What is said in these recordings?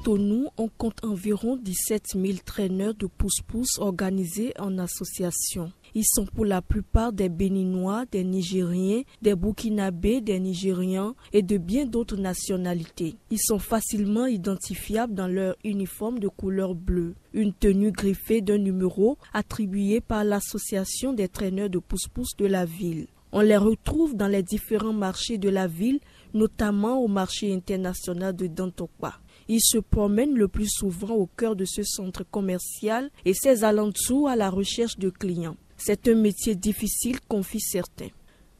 Cotonou, on compte environ 17 000 traîneurs de pousse-pousse organisés en association. Ils sont pour la plupart des Béninois, des Nigériens, des Burkinabés, des Nigérians et de bien d'autres nationalités. Ils sont facilement identifiables dans leur uniforme de couleur bleue, une tenue griffée d'un numéro attribué par l'association des traîneurs de pousse-pousse de la ville. On les retrouve dans les différents marchés de la ville, notamment au marché international de Dantokpa. Ils se promènent le plus souvent au cœur de ce centre commercial et ses alentours à la recherche de clients. C'est un métier difficile, confient certains.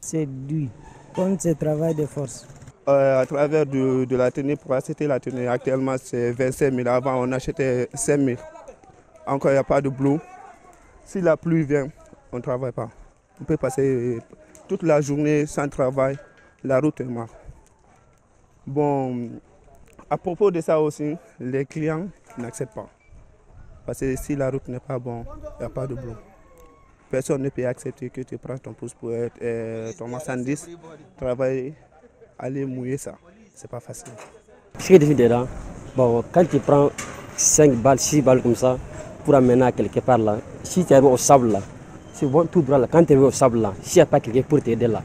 C'est dur, comme ce travail de force. À travers de la tenue, pour acheter la tenue, actuellement c'est 25 000. Avant on achetait 5 000. Encore il n'y a pas de boulot. Si la pluie vient, on ne travaille pas. On peut passer toute la journée sans travail. La route est morte. Bon, à propos de ça aussi, les clients n'acceptent pas. Parce que si la route n'est pas bonne, il n'y a pas de boulot. Personne ne peut accepter que tu prends ton pouce pour ton marchandise, travailler, aller mouiller ça. C'est pas facile. Ce qui est difficile dedans, bon, quand tu prends 5 balles, 6 balles comme ça, pour amener à quelque part là, si tu arrives au sable là, c'est bon tout droit là, quand tu arrives au sable là, s'il n'y a pas quelqu'un pour t'aider là,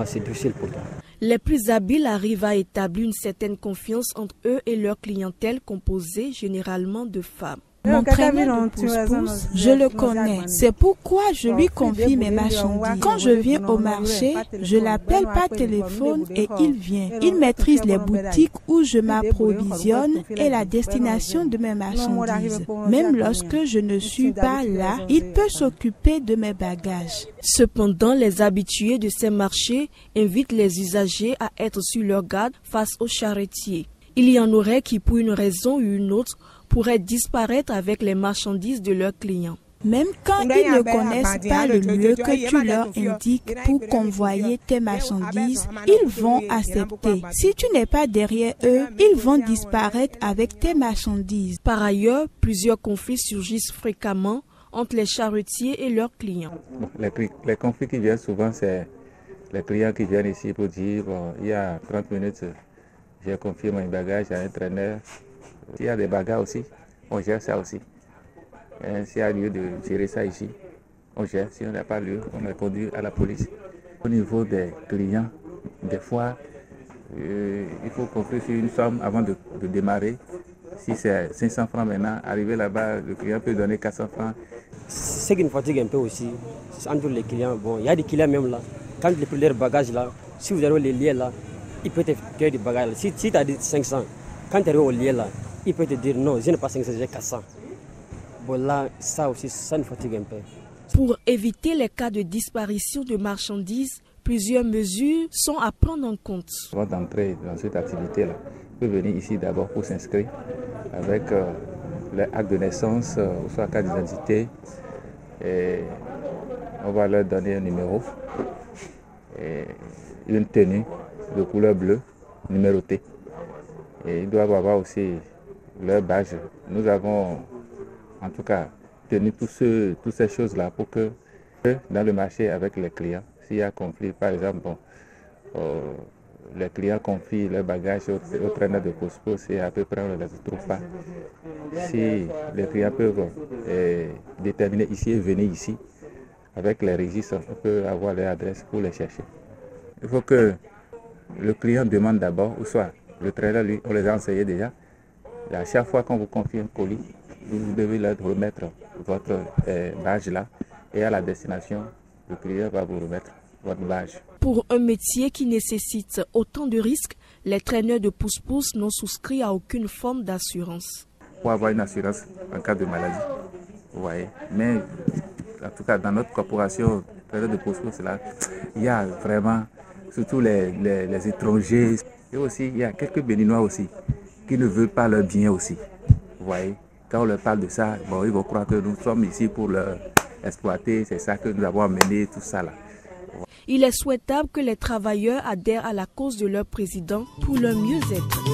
c'est difficile pour toi. Les plus habiles arrivent à établir une certaine confiance entre eux et leur clientèle composée généralement de femmes. Mon traîneur de pousse-pousse, je le connais. C'est pourquoi je lui confie mes marchandises. Quand je viens au marché, je l'appelle par téléphone et il vient. Il maîtrise les boutiques où je m'approvisionne et la destination de mes marchandises. Même lorsque je ne suis pas là, il peut s'occuper de mes bagages. Cependant, les habitués de ces marchés invitent les usagers à être sur leur garde face aux charretiers. Il y en aurait qui, pour une raison ou une autre, pourraient disparaître avec les marchandises de leurs clients. Même quand ils ne connaissent pas le lieu que tu leur indiques pour convoyer tes marchandises, ils vont accepter. Si tu n'es pas derrière eux, ils vont disparaître avec tes marchandises. Par ailleurs, plusieurs conflits surgissent fréquemment entre les charretiers et leurs clients. Les conflits qui viennent souvent, c'est les clients qui viennent ici pour dire bon, il y a 30 minutes, j'ai confié mon bagage à un traîneur. S'il y a des bagarres aussi, on gère ça aussi. S'il y a lieu de gérer ça ici, on gère. Si on n'a pas lieu, on est conduit à la police. Au niveau des clients, des fois, il faut conclure sur une somme avant de démarrer. Si c'est 500 francs maintenant, arrivé là-bas, le client peut donner 400 francs. Ce qui nous fatigue un peu aussi, c'est entre les clients. Bon, il y a des clients même là, quand ils prennent leur bagage là, si vous avez les liens là, ils peuvent te faire du bagage là. Si tu as dit 500, quand tu arrives au lien là, il peut te dire non, je n'ai pas 500, j'ai 400. Bon là, ça aussi, ça nous fatigue un peu. Pour éviter les cas de disparition de marchandises, plusieurs mesures sont à prendre en compte. Avant d'entrer dans cette activité-là, on peut venir ici d'abord pour s'inscrire avec les actes de naissance, ou soit carte d'identité. Et on va leur donner un numéro et une tenue de couleur bleue numérotée. Et ils doivent avoir aussi leur badge. Nous avons en tout cas tenu toutes ces choses-là pour que dans le marché avec les clients, s'il y a conflit, par exemple, les clients confient leur bagage au traîneur de pousse-pousse et à peu près on ne les trouve pas. Si les clients peuvent déterminer ici et venir ici, avec les registres, on peut avoir leur adresse pour les chercher. Il faut que le client demande d'abord, ou soit le traîneur, lui, on les a enseigné déjà. Et à chaque fois qu'on vous confie un colis, vous devez leur remettre votre badge là. Et à la destination, le client va vous remettre votre badge. Pour un métier qui nécessite autant de risques, les traîneurs de pousse-pousse n'ont souscrit à aucune forme d'assurance. Pour avoir une assurance en cas de maladie, vous voyez. Mais en tout cas, dans notre corporation, traîneurs de pousse-pousse là, il y a vraiment, surtout les étrangers. Et aussi, il y a quelques Béninois aussi qui ne veulent pas leur bien aussi. Vous voyez, quand on leur parle de ça, bon, ils vont croire que nous sommes ici pour leur exploiter. C'est ça que nous avons amené, tout ça là. Il est souhaitable que les travailleurs adhèrent à la cause de leur président pour leur mieux-être.